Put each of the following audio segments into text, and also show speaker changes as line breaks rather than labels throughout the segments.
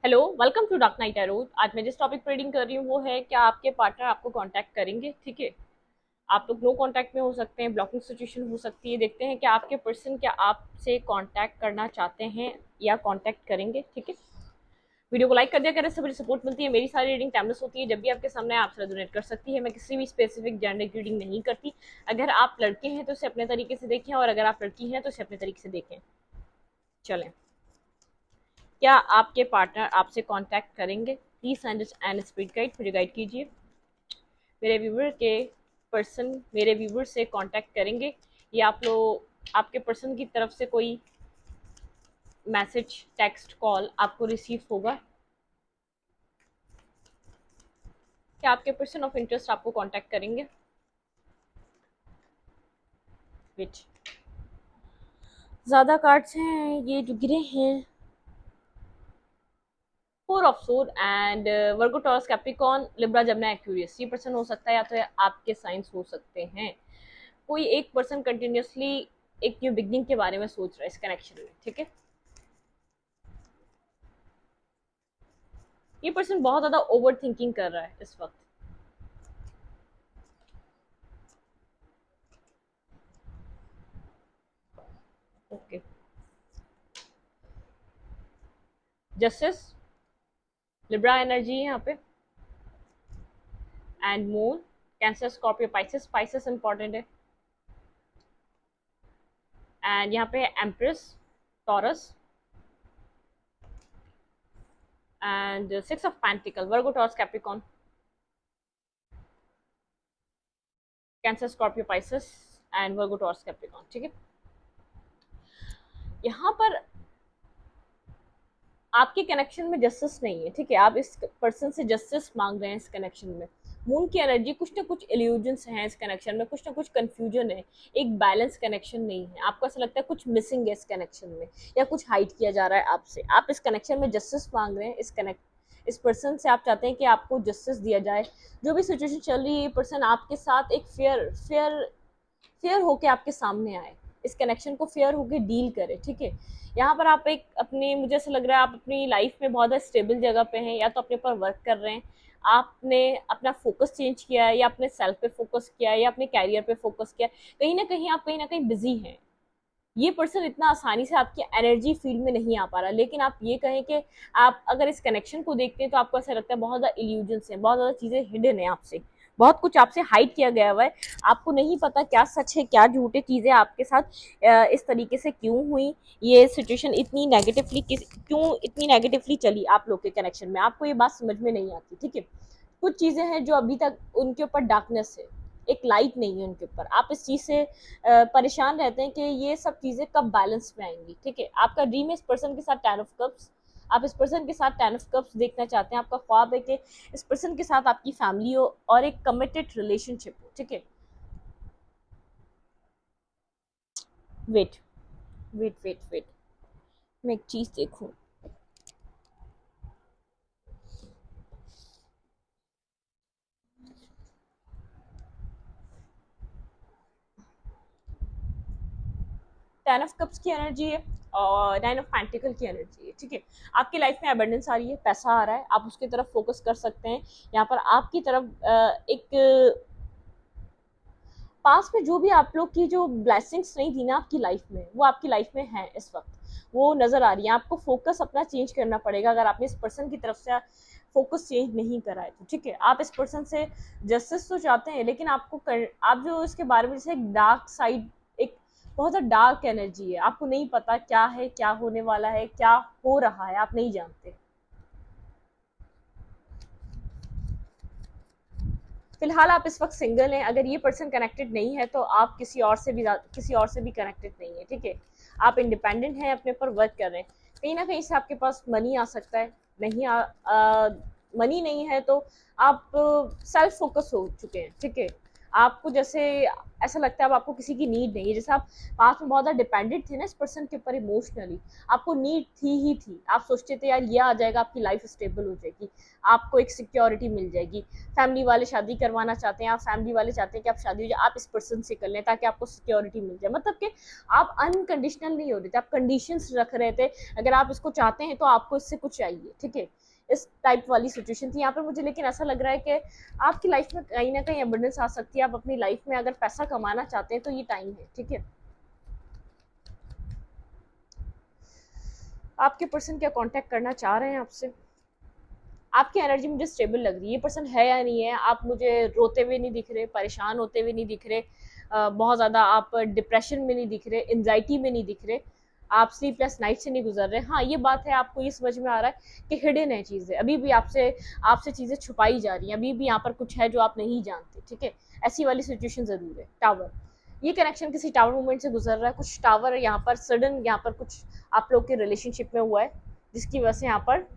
Hello, welcome to dark night arrow. आज मैं जिस टॉपिक पर रीडिंग कर रही हूँ वो है क्या आपके पार्टनर आपको कांटेक्ट करेंगे। ठीक है, आप लोग नो कांटेक्ट में हो सकते हैं, ब्लॉकिंग सिचुएशन हो सकती है। देखते हैं कि आपके पर्सन क्या आपसे कांटेक्ट करना चाहते हैं या कांटेक्ट करेंगे। ठीक है, वीडियो को लाइक कर दिया करें, सबसे सपोर्ट मिलती है। मेरी सारी रीडिंग टाइमलेस होती है, जब भी आपके सामने आपसे रेजोनेट कर सकती है। मैं किसी भी स्पेसिफिक जेंडर की रीडिंग नहीं करती। अगर आप लड़के हैं तो इसे अपने तरीके से देखें, और अगर आप लड़की हैं तो इसे अपने तरीके से देखें। चलें, क्या आपके पार्टनर आपसे कांटेक्ट करेंगे? Please send and speed guide, मुझे गाइड कीजिए। मेरे व्यूवर के पर्सन मेरे व्यूवर से कांटेक्ट करेंगे या आप लोग आपके पर्सन की तरफ से कोई मैसेज, टेक्स्ट, कॉल आपको रिसीव होगा? क्या आपके पर्सन ऑफ इंटरेस्ट आपको कांटेक्ट करेंगे? विच ज्यादा कार्ड्स हैं ये जो गिरे हैं। Four of swords and Virgo, Taurus, Capricorn, Libra, Gemini, Aquarius. ये पर्सन हो सकता है या तो आपके साइंस हो सकते हैं। कोई एक पर्सन कंटिन्यूसली एक न्यू बिगनिंग के बारे में सोच रहा है इस कनेक्शन में। ठीक है, ये पर्सन बहुत ज्यादा ओवर थिंकिंग कर रहा है इस वक्त। ओके, जस्टिस, लिब्रा एनर्जी है यहाँ पे, and moon, cancer, Scorpio, Pisces. Pisces important है। एंड यहाँ पे empress, taurus, and six of pentacle, Virgo, Taurus, Capricorn, cancer, Scorpio, Pisces and Virgo, Taurus, Capricorn. ठीक है, यहाँ पर आपके कनेक्शन में जस्टिस नहीं है। ठीक है, आप इस पर्सन से जस्टिस मांग रहे हैं इस कनेक्शन में। मून की एनर्जी, कुछ ना कुछ इल्यूजन्स हैं इस कनेक्शन में, कुछ ना कुछ कंफ्यूजन है। एक बैलेंस कनेक्शन नहीं है। आपको ऐसा लगता है कुछ मिसिंग है इस कनेक्शन में, या कुछ हाइड किया जा रहा है आपसे। आप इस कनेक्शन में जस्टिस मांग रहे हैं। इस पर्सन से आप चाहते हैं कि आपको जस्टिस दिया जाए। जो भी सिचुएशन चल रही है, ये पर्सन आपके साथ एक फेयर फेयर फेयर होके आपके सामने आए, इस कनेक्शन को फेयर होके डील करे। ठीक है, यहाँ पर आप एक अपनी, मुझे ऐसा लग रहा है आप अपनी लाइफ में बहुत ज़्यादा स्टेबल जगह पे हैं, या तो अपने पर वर्क कर रहे हैं, आपने अपना फोकस चेंज किया है, या अपने सेल्फ पे फोकस किया है, या अपने कैरियर पे फोकस किया है। कहीं ना कहीं बिजी हैं। ये पर्सन इतना आसानी से आपकी एनर्जी फील्ड में नहीं आ पा रहा। लेकिन आप ये कहें कि आप अगर इस कनेक्शन को देखते हैं तो आपको ऐसा लगता है बहुत ज़्यादा इल्यूजन्स हैं, बहुत ज़्यादा चीज़ें हिडन है आपसे, बहुत कुछ आपसे हाइड किया गया हुआ है। आपको नहीं पता क्या सच है क्या झूठ है, चीज़ें आपके साथ इस तरीके से क्यों हुई, ये सिचुएशन इतनी नेगेटिवली क्यों इतनी नेगेटिवली चली आप लोग के कनेक्शन में, आपको ये बात समझ में नहीं आती। ठीक है, कुछ चीज़ें हैं जो अभी तक उनके ऊपर डार्कनेस है, एक लाइट नहीं है उनके ऊपर। आप इस चीज़ से परेशान रहते हैं कि ये सब चीज़ें कब बैलेंस में आएंगी। ठीक है, आपका ड्रीम है इस पर्सन के साथ 10 ऑफ कप्स। आप इस पर्सन के साथ 10 ऑफ कप्स देखना चाहते हैं। आपका ख्वाब है कि इस पर्सन के साथ आपकी फैमिली हो और एक कमिटेड रिलेशनशिप हो। ठीक है, वेट वेट वेट वेट, मैं एक चीज़ देखूँ। 10 ऑफ कप्स की एनर्जी है और 9 ऑफ पेंटिकल की एनर्जी है। ठीक है, आपकी लाइफ में अबंडेंस आ रही है, पैसा आ रहा है, आप उसकी तरफ फोकस कर सकते हैं। यहाँ पर आपकी तरफ एक पास में जो भी आप लोग की जो ब्लेसिंग्स नहीं थी ना आपकी लाइफ में, वो आपकी लाइफ में है इस वक्त, वो नज़र आ रही है। आपको फोकस अपना चेंज करना पड़ेगा अगर आपने इस पर्सन की तरफ से फोकस चेंज नहीं करा है तो। ठीक है, आप इस पर्सन से जस्टिस तो चाहते हैं, लेकिन आप जो इसके बारे में, जैसे एक डार्क साइड, एक बहुत ज़्यादा डार्क एनर्जी है, आपको नहीं पता क्या है, क्या होने वाला है, क्या हो रहा है, आप नहीं जानते। फिलहाल आप इस वक्त सिंगल हैं। अगर ये पर्सन कनेक्टेड नहीं है तो आप किसी और से भी कनेक्टेड नहीं है। ठीक है, आप इंडिपेंडेंट हैं, अपने ऊपर वर्क कर रहे हैं। कहीं ना कहीं से आपके पास मनी आ सकता है। नहीं मनी नहीं है तो आप सेल्फ फोकस हो चुके हैं। ठीक है, आपको जैसे ऐसा लगता है अब आपको किसी की नीड नहीं है, जैसे आप पास में बहुत ज़्यादा डिपेंडेंट थे ना इस पर्सन के ऊपर इमोशनली, आपको नीड थी ही थी, आप सोचते थे यार ये आ जाएगा आपकी लाइफ स्टेबल हो जाएगी, आपको एक सिक्योरिटी मिल जाएगी, फैमिली वाले शादी करवाना चाहते हैं, आप फैमिली वाले चाहते हैं कि आप शादी हो जाए, आप इस पर्सन से कर लें ताकि आपको सिक्योरिटी मिल जाए, मतलब कि आप अनकंडीशनल नहीं हो रहे थे, आप कंडीशंस रख रहे थे, अगर आप इसको चाहते हैं तो आपको इससे कुछ चाहिए, ठीक है, इस टाइप वाली सिचुएशन थी यहाँ पर मुझे। लेकिन ऐसा लग रहा है कि आपकी लाइफ में कहीं ना कहीं एबंडेंस आ सकती है, आप अपनी लाइफ में अगर पैसा कमाना चाहते हैं तो ये टाइम है, ठीक है। आपके पर्सन क्या कांटेक्ट करना चाह रहे हैं आपसे, आपकी एनर्जी मुझे स्टेबल लग रही है, ये पर्सन है या नहीं है, आप मुझे रोते हुए नहीं दिख रहे, परेशान होते हुए नहीं दिख रहे, बहुत ज़्यादा आप डिप्रेशन में नहीं दिख रहे, एनजाइटी में नहीं दिख रहे, आप स्लीपलेस नाइट से नहीं गुजर रहे। हाँ ये बात है, आपको ये समझ में आ रहा है कि हिडन है चीज़ें, अभी भी आपसे आपसे चीज़ें छुपाई जा रही हैं, अभी भी यहाँ पर कुछ है जो आप नहीं जानते, ठीक है, ऐसी वाली सिचुएशन ज़रूर है। टावर, ये कनेक्शन किसी टावर मूवमेंट से गुजर रहा है, कुछ टावर यहाँ पर सडन यहाँ पर कुछ आप लोग के रिलेशनशिप में हुआ है जिसकी वजह से यहाँ पर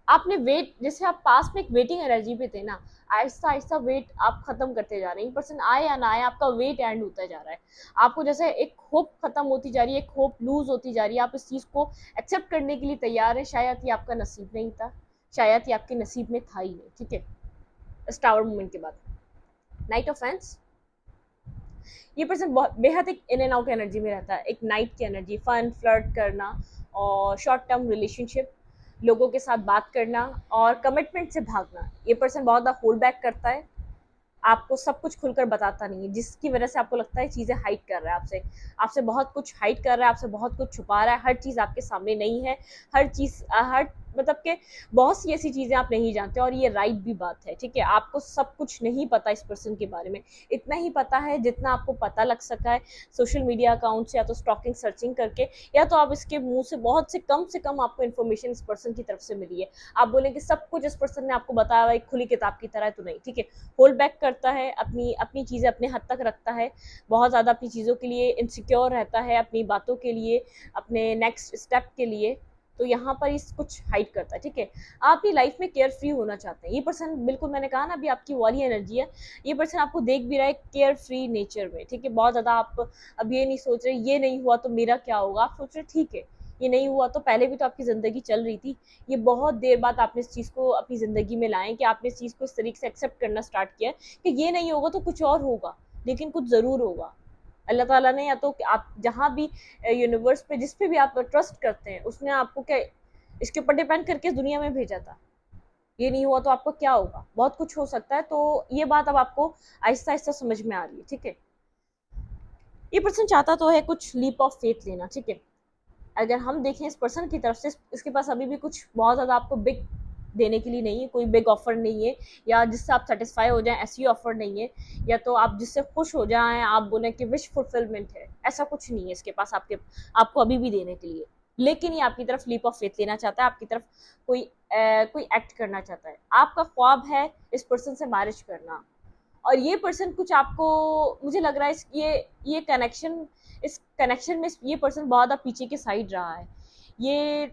आपने वेट, जैसे आप पास में एक वेटिंग एनर्जी पे थे ना, आहिस्ता आहिस्ता वेट आप खत्म करते जा रहे हैं, पर्सन आए या ना आए आपका वेट एंड होता जा रहा है, आपको जैसे एक होप खत्म होती जा रही है, एक होप लूज होती जा रही है, आप इस चीज़ को एक्सेप्ट करने के लिए तैयार है, शायद ये आपका नसीब नहीं था, शायद ये आपके नसीब में था ही नहीं, ठीक है। इस टावर मूवमेंट के बाद नाइट ऑफ फैंस, ये पर्सन बहुत बेहद एक इन एंड आउट एनर्जी में रहता है, एक नाइट की एनर्जी, फन फ्लर्ट करना और शॉर्ट टर्म रिलेशनशिप, लोगों के साथ बात करना और कमिटमेंट से भागना, ये पर्सन बहुत ज़्यादा होल्ड बैक करता है, आपको सब कुछ खुलकर बताता नहीं है, जिसकी वजह से आपको लगता है चीज़ें हाइड कर रहा है आपसे, आपसे बहुत कुछ हाइड कर रहा है, आपसे बहुत कुछ छुपा रहा है, हर चीज़ आपके सामने नहीं है, हर चीज़ हर मतलब के बहुत सी ऐसी चीज़ें आप नहीं जानते, और ये राइट भी बात है, ठीक है, आपको सब कुछ नहीं पता इस पर्सन के बारे में, इतना ही पता है जितना आपको पता लग सका है सोशल मीडिया अकाउंट से, या तो स्टॉकिंग सर्चिंग करके, या तो आप इसके मुंह से कम आपको इन्फॉर्मेशन इस पर्सन की तरफ से मिली है, आप बोलेंगे सब कुछ इस पर्सन ने आपको बताया हुआ एक खुली किताब की तरह, तो नहीं, ठीक है, होल्ड बैक करता है, अपनी अपनी चीज़ें अपने हद तक रखता है, बहुत ज़्यादा अपनी चीज़ों के लिए इनसिक्योर रहता है, अपनी बातों के लिए, अपने नेक्स्ट स्टेप के लिए, तो यहाँ पर इस कुछ हाइड करता है, ठीक है। आप अपनी लाइफ में केयर फ्री होना चाहते हैं, ये पर्सन बिल्कुल मैंने कहा ना अभी आपकी वाली एनर्जी है, ये पर्सन आपको देख भी रहा है केयर फ्री नेचर में, ठीक है, बहुत ज़्यादा आप अब ये नहीं सोच रहे ये नहीं हुआ तो मेरा क्या होगा, आप सोच रहे ठीक है ये नहीं हुआ तो पहले भी तो आपकी ज़िंदगी चल रही थी, ये बहुत देर बाद आपने इस चीज़ को अपनी ज़िंदगी में लाएं कि आपने इस चीज़ को इस तरीके से एक्सेप्ट करना स्टार्ट किया कि ये नहीं होगा तो कुछ और होगा, लेकिन कुछ ज़रूर होगा। अल्लाह ताला ने, या तो आप जहाँ भी यूनिवर्स पे जिस पे भी आप ट्रस्ट करते हैं उसने आपको क्या इसके ऊपर डिपेंड करके इस दुनिया में भेजा था, ये नहीं हुआ तो आपको क्या होगा, बहुत कुछ हो सकता है, तो ये बात अब आपको आहिस्ता आहिस्ता समझ में आ रही है, ठीक है। ये पर्सन चाहता तो है कुछ लीप ऑफ फेथ लेना, ठीक है, अगर हम देखें इस पर्सन की तरफ से इसके पास अभी भी कुछ बहुत ज़्यादा आपको बिग देने के लिए नहीं है, कोई बिग ऑफर नहीं है, या जिससे आप सेटिस्फाई हो जाएं ऐसी ऑफर नहीं है, या तो आप जिससे खुश हो जाएं, आप बोलें कि विश फुलफिलमेंट है, ऐसा कुछ नहीं है इसके पास आपको अभी भी देने के लिए, लेकिन ये आपकी तरफ लीप ऑफ फेथ लेना चाहता है, आपकी तरफ कोई एक्ट करना चाहता है, आपका ख्वाब है इस पर्सन से मैरिज करना, और ये पर्सन कुछ आपको, मुझे लग रहा है ये कनेक्शन, इस कनेक्शन में ये पर्सन बहुत ज़्यादा पीछे के साइड रहा है, ये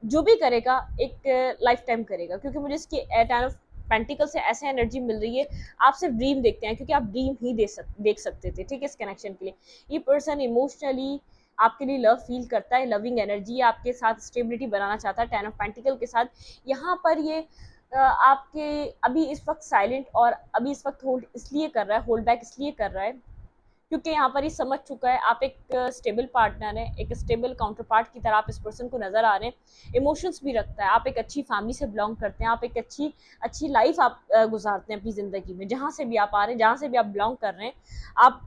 जो भी करेगा एक लाइफ टाइम करेगा, क्योंकि मुझे इसकी टेन ऑफ पेंटिकल से ऐसे एनर्जी मिल रही है, आप सिर्फ ड्रीम देखते हैं क्योंकि आप ड्रीम ही देख सकते थे, ठीक है, इस कनेक्शन के लिए ये पर्सन इमोशनली आपके लिए लव फील करता है, लविंग एनर्जी आपके साथ स्टेबिलिटी बनाना चाहता है, टेन ऑफ पेंटिकल के साथ यहाँ पर ये आपके अभी इस वक्त साइलेंट और अभी इस वक्त होल्ड इसलिए कर रहा है, होल्ड बैक इसलिए कर रहा है क्योंकि यहाँ पर ये समझ चुका है आप एक स्टेबल पार्टनर है, एक स्टेबल काउंटर पार्ट की तरह आप इस पर्सन को नजर आ रहे हैं, इमोशंस भी रखता है, आप एक अच्छी फैमिली से बिलोंग करते हैं, आप एक अच्छी अच्छी लाइफ आप गुजारते हैं अपनी ज़िंदगी में, जहाँ से भी आप आ रहे हैं, जहाँ से भी आप बिलोंग कर रहे हैं, आप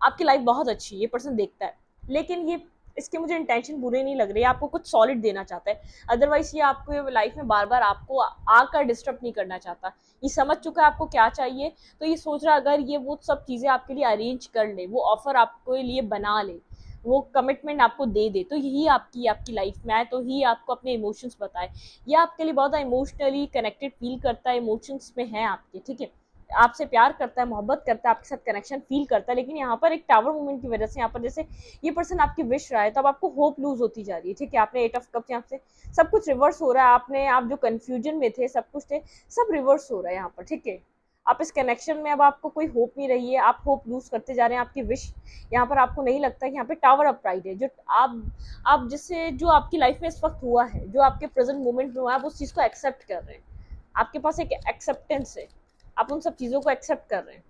आपकी लाइफ बहुत अच्छी है, ये पर्सन देखता है, लेकिन ये इसके मुझे इंटेंशन बुरे नहीं लग रही है, आपको कुछ सॉलिड देना चाहता है, अदरवाइज ये आपको लाइफ में बार बार आपको आकर डिस्टर्ब नहीं करना चाहता, ये समझ चुका है आपको क्या चाहिए, तो ये सोच रहा है अगर ये वो सब चीज़ें आपके लिए अरेंज कर ले, वो ऑफर आपके लिए बना ले, वो कमिटमेंट आपको दे दे, तो यही आपकी आपकी लाइफ में आए, तो ही आपको अपने इमोशंस बताए, ये आपके लिए बहुत इमोशनली कनेक्टेड फील करता है, इमोशंस में है आपके, ठीक है, आपसे प्यार करता है, मोहब्बत करता है, आपके साथ कनेक्शन फील करता है, लेकिन यहाँ पर एक टावर मूवमेंट की वजह से यहाँ पर जैसे ये पर्सन आपकी विश रहा है, तो अब आपको होप लूज होती जा रही है, ठीक है, आपने एट ऑफ कप्स यहाँ से सब कुछ रिवर्स हो रहा है, आप जो कंफ्यूजन में थे सब कुछ थे सब रिवर्स हो रहा है यहाँ पर, ठीक है, आप इस कनेक्शन में अब आपको कोई होप नहीं रही है, आप होप लूज करते जा रहे हैं, आपकी विश यहाँ पर आपको नहीं लगता कि यहाँ पे टावर अप राइट है, जो आप जिससे जो आपकी लाइफ में इस वक्त हुआ है, जो आपके प्रेजेंट मोमेंट में हुआ है, आप उस चीज़ को एक्सेप्ट कर रहे हैं, आपके पास एक एक्सेप्टेंस है, आप उन सब चीज़ों को एक्सेप्ट कर रहे हैं।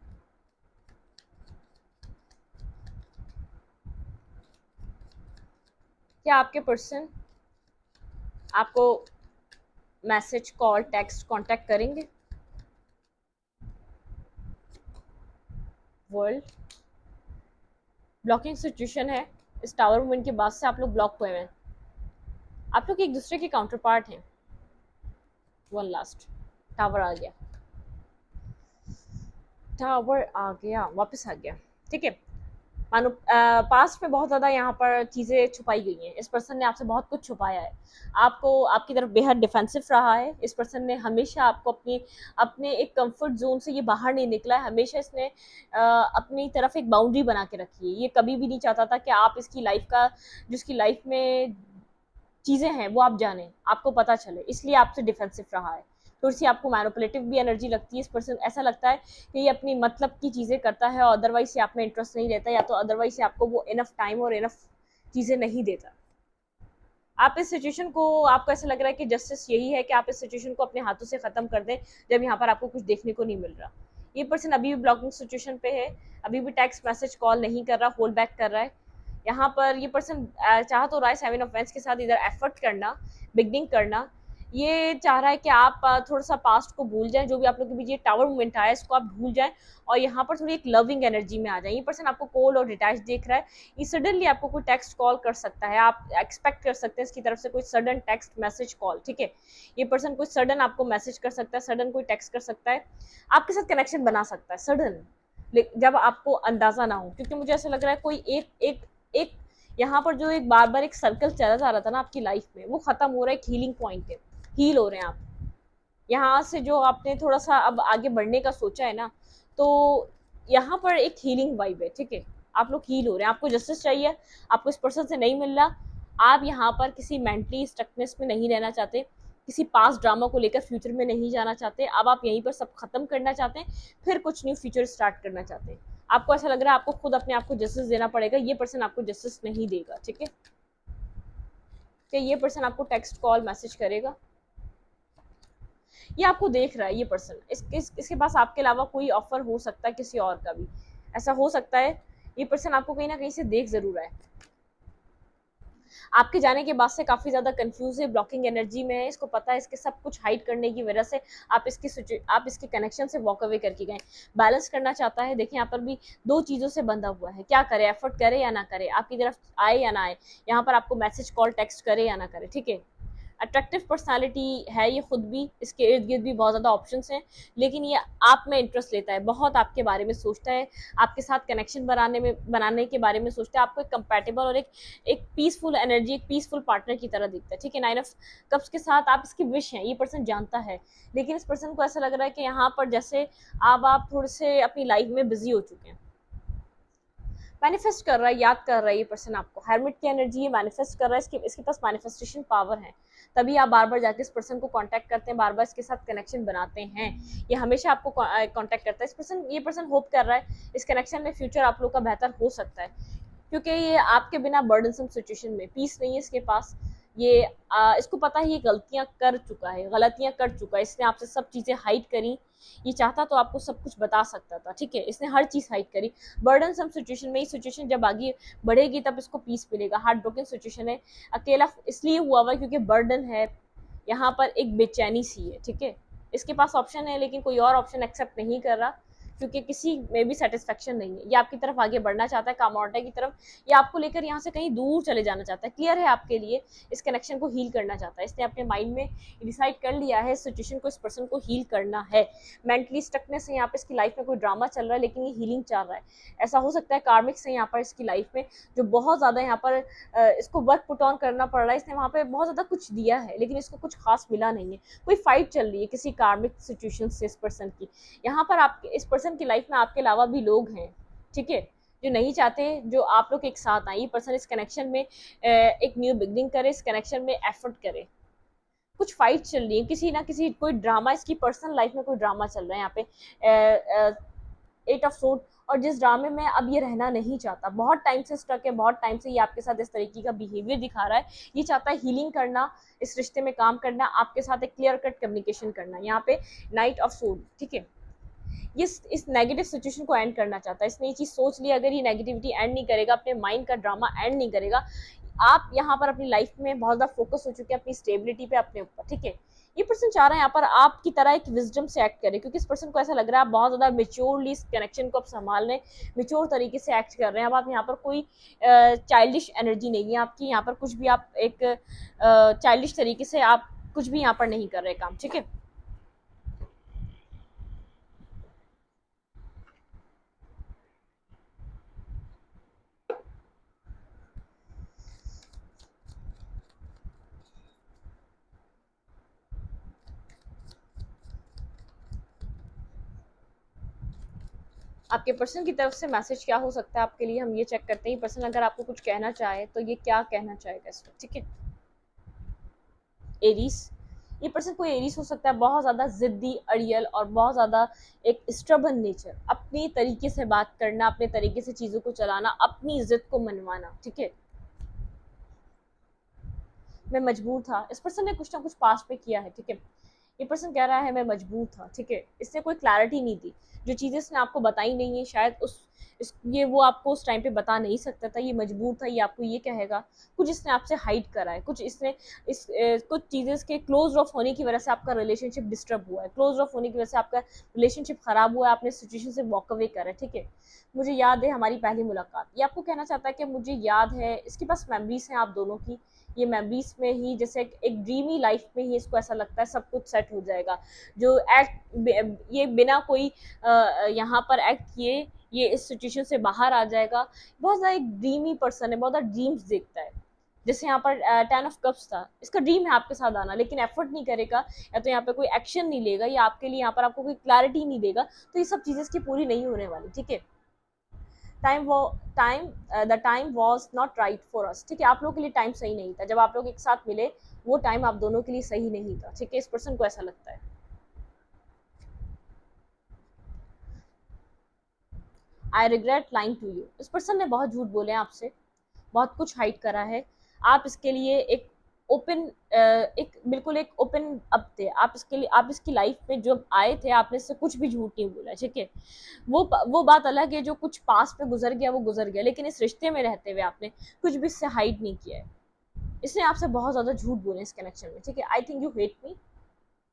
क्या आपके पर्सन आपको मैसेज, कॉल, टेक्स्ट, कांटेक्ट करेंगे? वर्ल्ड ब्लॉकिंग सिचुएशन है, इस टावर मूवमेंट के बाद से आप लोग ब्लॉक हुए हैं, आप लोग एक दूसरे के काउंटर पार्ट हैं। वन लास्ट टावर आ गया, टावर आ गया, वापस आ गया, ठीक है। मानो पास्ट में बहुत ज़्यादा यहाँ पर चीज़ें छुपाई गई हैं, इस पर्सन ने आपसे बहुत कुछ छुपाया है, आपको आपकी तरफ बेहद डिफेंसिव रहा है, इस पर्सन ने हमेशा आपको अपने एक कंफर्ट जोन से ये बाहर नहीं निकला है, हमेशा इसने अपनी तरफ एक बाउंड्री बना के रखी है, ये कभी भी नहीं चाहता था कि आप इसकी लाइफ का, जिसकी लाइफ में चीज़ें हैं वो आप जाने, आपको पता चले, इसलिए आपसे डिफेंसिव रहा है। थोड़ी सी आपको मैनिपुलेटिव भी एनर्जी लगती है, इस पर्सन ऐसा लगता है कि ये अपनी मतलब की चीज़ें करता है और अदरवाइज से आप में इंटरेस्ट नहीं लेता, या तो अदरवाइज से आपको वो इनफ टाइम और इनफ चीज़ें नहीं देता। आप इस सिचुएशन को, आपको ऐसा लग रहा है कि जस्टिस यही है कि आप इस सिचुएशन को अपने हाथों से ख़त्म कर दें, जब यहाँ पर आपको कुछ देखने को नहीं मिल रहा। ये पर्सन अभी भी ब्लॉकिंग सिचुएशन पे है, अभी भी टेक्स्ट मैसेज कॉल नहीं कर रहा, होल्ड बैक कर रहा है। यहाँ पर ये पर्सन चाह तो रहा है सेवन ऑफ वेंस के साथ इधर एफर्ट करना, बिगनिंग करना, ये चाह रहा है कि आप थोड़ा सा पास्ट को भूल जाएं, जो भी आप लोग के बीच ये टावर मूवमेंट आया इसको आप भूल जाएं और यहाँ पर थोड़ी एक लविंग एनर्जी में आ जाए। ये पर्सन आपको कोल्ड और डिटैच देख रहा है, ये सडनली आपको कोई टेक्स्ट कॉल कर सकता है, आप एक्सपेक्ट कर सकते हैं इसकी तरफ से कोई सडन टेक्स्ट मैसेज कॉल, ठीक है। ये पर्सन कोई सडन आपको मैसेज कर सकता है, सडन कोई टेक्स्ट कर सकता है, आपके साथ कनेक्शन बना सकता है सडन, जब आपको अंदाजा ना हो, क्योंकि मुझे ऐसा लग रहा है कोई एक एक एक यहाँ पर जो एक बार बार एक सर्कल चला जा रहा था ना आपकी लाइफ में, वो खत्म हो रहा है, एक हीलिंग पॉइंट है, हील हो रहे हैं आप यहाँ से, जो आपने थोड़ा सा अब आगे बढ़ने का सोचा है ना, तो यहाँ पर एक हीलिंग वाइब है, ठीक है। आप लोग हील हो रहे हैं, आपको जस्टिस चाहिए, आपको इस पर्सन से नहीं मिल रहा, आप यहाँ पर किसी मेंटली स्टकनेस में नहीं रहना चाहते, किसी पास ड्रामा को लेकर फ्यूचर में नहीं जाना चाहते, अब आप यहीं पर सब खत्म करना चाहते हैं, फिर कुछ न्यू फ्यूचर स्टार्ट करना चाहते हैं। आपको ऐसा लग रहा है आपको खुद अपने आप को जस्टिस देना पड़ेगा, ये पर्सन आपको जस्टिस नहीं देगा, ठीक है। कि ये पर्सन आपको टेक्स्ट कॉल मैसेज करेगा, ये आपको देख रहा है, ये पर्सन इसके पास आपके अलावा कोई ऑफर हो सकता है किसी और का भी, ऐसा हो सकता है। ये पर्सन आपको कहीं ना कहीं से देख जरूर रहा है, आपके जाने के बाद से काफी ज्यादा कंफ्यूज है, ब्लॉकिंग एनर्जी में है, इसको पता है इसके सब कुछ हाइड करने की वजह से आप इसके कनेक्शन से वॉक अवे करके गए, बैलेंस करना चाहता है। देखिए यहाँ पर भी दो चीजों से बंधा हुआ है, क्या करे, एफर्ट करे या ना करे, आपकी तरफ आए या ना आए, यहाँ पर आपको मैसेज कॉल टेक्स्ट करे या ना करे, ठीक है। अट्रैक्टिव पर्सनालिटी है ये खुद भी, इसके इर्द गिर्द भी बहुत ज़्यादा ऑप्शंस हैं, लेकिन ये आप में इंटरेस्ट लेता है, बहुत आपके बारे में सोचता है, आपके साथ कनेक्शन बनाने के बारे में सोचता है, आपको एक कंपैटिबल और एक पीसफुल एनर्जी, एक पीसफुल पार्टनर की तरह दिखता है, ठीक है। नाइन ऑफ कप्स के साथ आप इसकी विश हैं, ये पर्सन जानता है, लेकिन इस पर्सन को ऐसा लग रहा है कि यहाँ पर जैसे अब आप थोड़े से अपनी लाइफ में बिजी हो चुके हैं, मैनिफेस्ट कर रहा है, याद कर रहा है ये पर्सन आपको, हेरमिट की एनर्जी, ये मैनिफेस्ट कर रहा है, इसके पास मैनिफेस्टेशन पावर है, तभी आप बार बार जाके इस पर्सन को कांटेक्ट करते हैं, बार बार इसके साथ कनेक्शन बनाते हैं, ये हमेशा आपको कांटेक्ट करता है। ये पर्सन होप कर रहा है इस कनेक्शन में फ्यूचर आप लोग का बेहतर हो सकता है, क्योंकि ये आपके बिना बर्डनसम सिचुएशन में, पीस नहीं है इसके पास, ये इसको पता है ये गलतियां कर चुका है, गलतियां कर चुका है, इसने आपसे सब चीज़ें हाइड करी, ये चाहता तो आपको सब कुछ बता सकता था, ठीक है, इसने हर चीज़ हाइड करी, बर्डन सम सिचुएशन में, ये सिचुएशन जब आगे बढ़ेगी तब इसको पीस मिलेगा, हार्ट ब्रोकन सिचुएशन है, अकेला इसलिए हुआ हुआ क्योंकि बर्डन है, यहाँ पर एक बेचैनी सी है, ठीक है। इसके पास ऑप्शन है लेकिन कोई और ऑप्शन एक्सेप्ट नहीं कर रहा, क्योंकि किसी में भी सेटिस्फेक्शन नहीं है, ये आपकी तरफ आगे बढ़ना चाहता है, कामोर्टा की तरफ, या आपको लेकर यहाँ से कहीं दूर चले जाना चाहता है, क्लियर है आपके लिए, इस कनेक्शन को हील करना चाहता है, इसने अपने माइंड में डिसाइड कर लिया है इस सिचुएशन को, इस पर्सन को हील करना है, मेंटली स्टकनेस है यहाँ पे, इसकी लाइफ में कोई ड्रामा चल रहा है लेकिन ये हीलिंग चाह रहा है, ऐसा हो सकता है कार्मिक्स है यहाँ पर इसकी लाइफ में, जो बहुत ज़्यादा यहाँ पर इसको वर्क पुट ऑन करना पड़ रहा है, इसने वहाँ पे बहुत ज़्यादा कुछ दिया है लेकिन इसको कुछ खास मिला नहीं है, कोई फाइट चल रही है किसी कार्मिक सिचुएशन से इस पर्सन की, यहाँ पर आपके इस पर्सन की लाइफ में आपके अलावा भी लोग हैं, ठीक है, जो नहीं चाहते जो आप लोग एक साथ आए, ये पर्सन इस कनेक्शन में एक न्यू बिगनिंग करे, इस कनेक्शन में एफर्ट करे, कुछ फाइट चल रही है, किसी ना किसी कोई ड्रामा, इसकी पर्सनल लाइफ में कोई ड्रामा चल रहा है यहाँ पे, 8 ऑफ सोर्ड। और जिस ड्रामे में अब ये रहना नहीं चाहता, बहुत टाइम से स्ट्रक है, बहुत टाइम से ये आपके साथ इस तरीके का बिहेवियर दिखा रहा है, ये चाहता है हीलिंग करना, इस रिश्ते में काम करना, आपके साथ एक क्लियर कट कम्युनिकेशन करना। यहाँ पे नाइट ऑफ सोर्ड, ठीक है, ये इस नेगेटिव सिचुएशन को एंड करना चाहता है। इसने ये चीज सोच ली, अगर ये नेगेटिविटी एंड नहीं करेगा, अपने माइंड का ड्रामा एंड नहीं करेगा, आप यहाँ पर अपनी लाइफ में बहुत ज्यादा फोकस हो चुके हैं अपनी स्टेबिलिटी पे, अपने ऊपर, ठीक है। ये पर्सन चाह रहा है यहाँ पर आपकी तरह एक विजडम से एक्ट करे, क्योंकि इस पर्सन को ऐसा लग रहा है आप बहुत ज्यादा मेच्योरली इस कनेक्शन को आप संभाल रहे हैं, मेच्योर तरीके से एक्ट कर रहे हैं। अब आप यहाँ पर कोई चाइल्डिश एनर्जी नहीं है आपकी, यहाँ पर कुछ भी आप एक चाइल्डिश तरीके से आप कुछ भी यहाँ पर नहीं कर रहे काम, ठीक है। आपके पर्सन की तरफ से मैसेज क्या हो सकता है आपके लिए, हम ये चेक करते हैं। पर्सन अगर आपको कुछ कहना चाहे तो ये क्या कहना चाहेगा इस वक्त, ठीक है। एरीज, ये पर्सन कोई एरीज हो सकता है, बहुत ज्यादा जिद्दी, अड़ियल और बहुत ज्यादा एक स्ट्रबन नेचर, अपने तरीके से बात करना, अपने तरीके से चीजों को चलाना, अपनी जिद को मनवाना, ठीक है। मैं मजबूर था, इस पर्सन ने कुछ ना कुछ पास पे किया है, ठीक है। ये पर्सन कह रहा है मैं मजबूर था, ठीक है, इससे कोई क्लैरिटी नहीं थी, जो चीज़ें इसने आपको बताई नहीं है शायद ये वो आपको उस टाइम पे बता नहीं सकता था, ये मजबूर था, ये आपको ये कहेगा। कुछ इसने आपसे हाइड करा है, कुछ इसने कुछ चीज़ें इसके क्लोज ऑफ होने की वजह से आपका रिलेशनशिप डिस्टर्ब हुआ है, क्लोज ऑफ होने की वजह से आपका रिलेशनशिप खराब हुआ है, आपने सिचुएशन से वॉक अवे करा है, ठीक है। मुझे याद है हमारी पहली मुलाकात, ये आपको कहना चाहता है कि मुझे याद है, इसके पास मेमोरीज हैं आप दोनों की, ये मेमोरीज में ही जैसे एक ड्रीमी लाइफ में ही इसको ऐसा लगता है सब कुछ सेट हो जाएगा, जो एक्ट ये बिना कोई यहाँ पर एक्ट किए ये इस सिचुएशन से बाहर आ जाएगा। बहुत ज़्यादा एक ड्रीमी पर्सन है, बहुत ज़्यादा ड्रीम्स देखता है। जैसे यहाँ पर 10 ऑफ कप्स था, इसका ड्रीम है आपके साथ आना, लेकिन एफर्ट नहीं करेगा, या तो यहाँ पे कोई एक्शन नहीं लेगा, या आपके लिए यहाँ पर आपको कोई क्लैरिटी नहीं देगा, तो ये सब चीज़ें इसकी पूरी नहीं होने वाली, ठीक है। टाइम वो time the time was not right for us, ठीक है, आप लोगों के लिए टाइम सही नहीं था, जब आप लोग एक साथ मिले वो टाइम आप दोनों के लिए सही नहीं था, ठीक है, इस पर्सन को ऐसा लगता है। I regret lying to you, इस पर्सन ने बहुत झूठ बोले हैं आपसे, बहुत कुछ हाइड करा है। आप इसके लिए एक ओपन एक बिल्कुल एक ओपन अप थे, आप इसके लिए, आप इसकी लाइफ में जब आए थे आपने इससे कुछ भी झूठ नहीं बोला, ठीक है। वो बात अलग है, जो कुछ पास पे गुजर गया वो गुजर गया, लेकिन इस रिश्ते में रहते हुए आपने कुछ भी इससे हाइड नहीं किया है। इसने आपसे बहुत ज्यादा झूठ बोले इस कनेक्शन में, ठीक है। I think you hate me,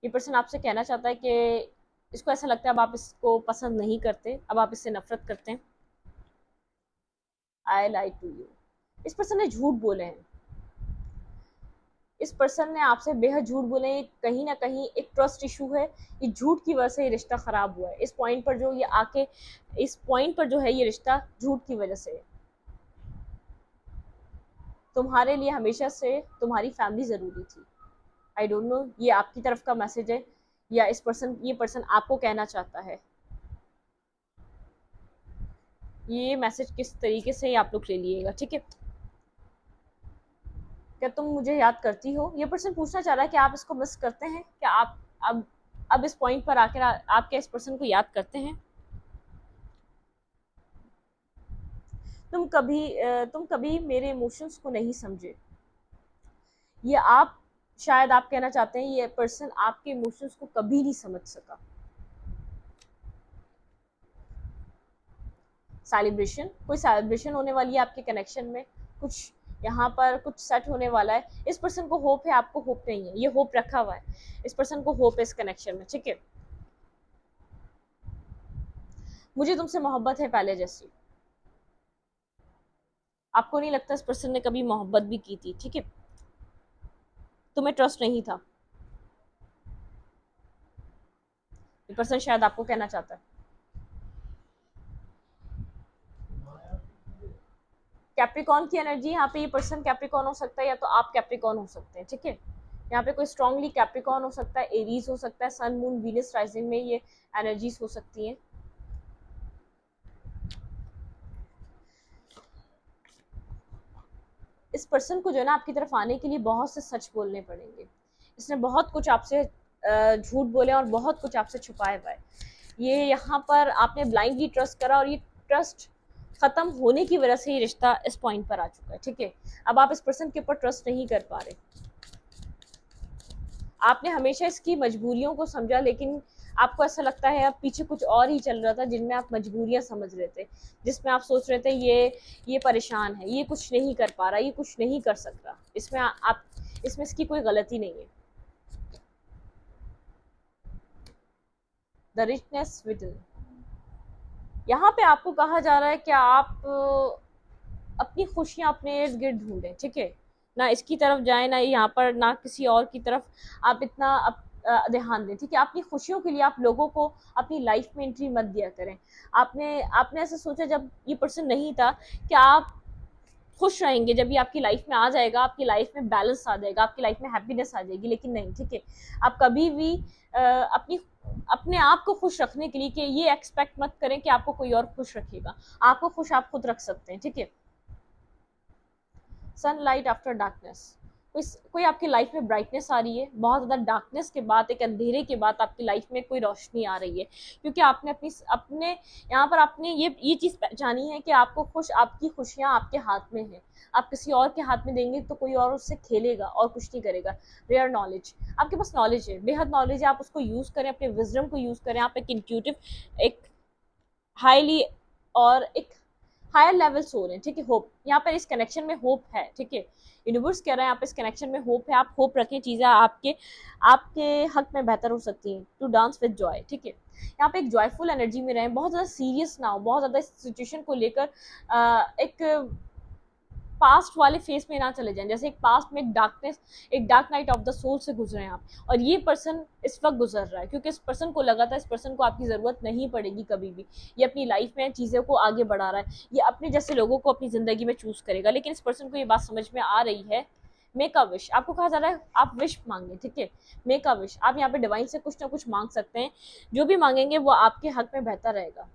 ये पर्सन आपसे कहना चाहता है कि इसको ऐसा लगता है अब आप इसको पसंद नहीं करते, अब आप इससे नफरत करते हैं। आई लाई टू यू, इस पर्सन ने झूठ बोले हैं, इस पर्सन ने आपसे बेहद झूठ बोले हैं, कहीं ना कहीं एक ट्रस्ट इशू है, ये झूठ की वजह से ये रिश्ता खराब हुआ है, इस पॉइंट पर जो ये आके इस पॉइंट पर जो है ये रिश्ता झूठ की वजह से। तुम्हारे लिए हमेशा से तुम्हारी फैमिली जरूरी थी। आई डोंट नो ये आपकी तरफ का मैसेज है या ये पर्सन आपको कहना चाहता है, ये मैसेज किस तरीके से आप लोग ले लिएगा, ठीक है। क्या तुम मुझे याद करती हो, ये पर्सन पूछना चाह रहा है कि आप इसको मिस करते हैं क्या, आप अब अब इस पॉइंट पर आकर आप क्या इस पर्सन को याद करते हैं। तुम कभी मेरे इमोशंस को नहीं समझे, ये आप शायद आप कहना चाहते हैं ये पर्सन आपके इमोशंस को कभी नहीं समझ सका। सेलिब्रेशन, कोई सेलिब्रेशन होने वाली है आपके कनेक्शन में, कुछ यहाँ पर कुछ सेट होने वाला है, इस पर्सन को होप है, आपको होप नहीं है, ये होप रखा हुआ है, इस पर्सन को होप है इस कनेक्शन में, ठीक है। मुझे तुमसे मोहब्बत है पहले जैसी, आपको नहीं लगता इस पर्सन ने कभी मोहब्बत भी की थी, ठीक है, तुम्हें ट्रस्ट नहीं था, ये पर्सन शायद आपको कहना चाहता है। कैप्रिकॉन की एनर्जी, यहाँ पे ये पर्सन कैप्रिकॉन हो सकता है, या तो आप कैप्रिकॉन हो सकते हैं, ठीक है। यहाँ पे कोई स्ट्रांगली कैप्रिकॉन हो सकता है, एरीज हो सकता है, सन मून वीनस राइजिंग में ये एनर्जीज हो सकती हैं। इस पर्सन को जो है ना आपकी तरफ आने के लिए बहुत से सच बोलने पड़ेंगे, इसने बहुत कुछ आपसे झूठ बोले और बहुत कुछ आपसे छुपाया हुआ है। ये यहाँ पर आपने ब्लाइंडली ट्रस्ट करा और ये ट्रस्ट खत्म होने की वजह से ये रिश्ता इस पॉइंट पर आ चुका है, ठीक है। अब आप इस पर्सन के ऊपर ट्रस्ट नहीं कर पा रहे। आपने हमेशा इसकी मजबूरियों को समझा, लेकिन आपको ऐसा लगता है अब पीछे कुछ और ही चल रहा था जिनमें आप मजबूरियां समझ रहे थे, जिसमें आप सोच रहे थे ये परेशान है, ये कुछ नहीं कर पा रहा, ये कुछ नहीं कर सकता, इसमें आप इसमें इसकी कोई गलती नहीं है। द रिचनेस विद यहाँ पे आपको कहा जा रहा है कि आप अपनी खुशियां अपने इर्द गिर्द ढूंढें, ठीक है। ना इसकी तरफ जाए, ना यहाँ पर, ना किसी और की तरफ आप इतना ध्यान दें, ठीक है। अपनी खुशियों के लिए आप लोगों को अपनी लाइफ में एंट्री मत दिया करें। आपने आपने ऐसा सोचा जब ये पर्सन नहीं था कि आप खुश रहेंगे, जब ये आपकी लाइफ में आ जाएगा आपकी लाइफ में बैलेंस आ जाएगा, आपकी लाइफ में हैप्पीनेस आ जाएगी, लेकिन नहीं, ठीक है। आप कभी भी अपनी अपने आप को खुश रखने के लिए कि ये एक्सपेक्ट मत करें कि आपको कोई और खुश रखेगा। आपको खुश आप खुद रख सकते हैं, ठीक है। सनलाइट आफ्टर डार्कनेस, कोई आपकी लाइफ में ब्राइटनेस आ रही है, बहुत ज़्यादा डार्कनेस के बाद, एक अंधेरे के बाद आपकी लाइफ में कोई रोशनी आ रही है, क्योंकि आपने अपने यहाँ पर आपने ये चीज़ पहचानी है कि आपकी खुशियाँ आपके हाथ में है। आप किसी और के हाथ में देंगे तो कोई और उससे खेलेगा और कुछ नहीं करेगा। रेयर नॉलेज, आपके पास नॉलेज है, बेहद नॉलेज है, आप उसको यूज़ करें, अपने विजडम को यूज़ करें। आप एक इंट्यूटिव, एक हाईली और एक हायर लेवल सोल है, ठीक है। होप, यहाँ पर इस कनेक्शन में होप है, ठीक है। यूनिवर्स कह रहा है यहाँ पे इस कनेक्शन में होप है, आप होप रखें, चीज़ें आपके आपके हक में बेहतर हो सकती हैं। टू डांस विद जॉय, ठीक है। यहाँ पे एक जॉयफुल एनर्जी में रहें, बहुत ज़्यादा सीरियस ना हो, बहुत ज़्यादा इस सिचुएशन को लेकर एक पास्ट वाले फेस में ना चले जाएं, जैसे एक पास्ट में एक dark night of the soul से गुजरे आप, और ये पर्सन इस वक्त गुजर रहा है, क्योंकि इस पर्सन को लगा था इस पर्सन को आपकी ज़रूरत नहीं पड़ेगी कभी भी, ये अपनी लाइफ में चीज़ों को आगे बढ़ा रहा है, ये अपने जैसे लोगों को अपनी ज़िंदगी में चूज़ करेगा, लेकिन इस पर्सन को ये बात समझ में आ रही है। मेक अ विश, आपको कहा जा रहा है आप विश मांगे, ठीक है। मेक अ विश, आप यहाँ पे डिवाइन से कुछ ना कुछ मांग सकते हैं, जो भी मांगेंगे वो आपके हक में बेहतर रहेगा।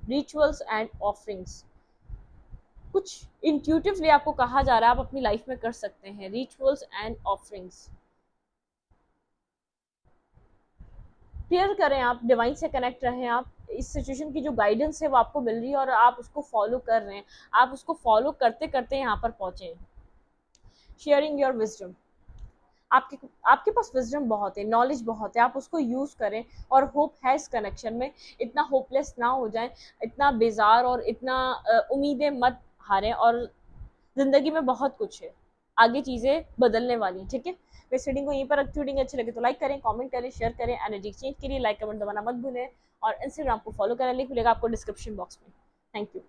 रिचुअल्स एंड ऑफरिंग्स, कुछ इंट्यूटिवली आपको कहा जा रहा है आप अपनी लाइफ में कर सकते हैं। रिचुअल्स एंड ऑफरिंग्स, प्रेयर करें, आप डिवाइन से कनेक्ट रहें, आप इस सिचुएशन की जो गाइडेंस है वो आपको मिल रही है और आप उसको फॉलो कर रहे हैं, आप उसको फॉलो करते करते यहाँ पर पहुंचे हैं। शेयरिंग योर विजडम, आपके आपके पास विजडम बहुत है, नॉलेज बहुत है, आप उसको यूज़ करें, और होप है इस कनेक्शन में। इतना होपलेस ना हो जाए, इतना बेजार और इतना उम्मीदें मत हारें, और ज़िंदगी में बहुत कुछ है, आगे चीज़ें बदलने वाली हैं, ठीक है। मैं इस रीडिंग को यहीं पर रखती हूँ। रीडिंग अच्छी लगे तो लाइक करें, कमेंट करें, शेयर करें। एनर्जी एक्सचेंज के लिए लाइक कमेंट दबाना मत भूलें, और इंस्टाग्राम को फॉलो करें, लिंक मिलेगा आपको डिस्क्रिप्शन बॉक्स में। Thank you.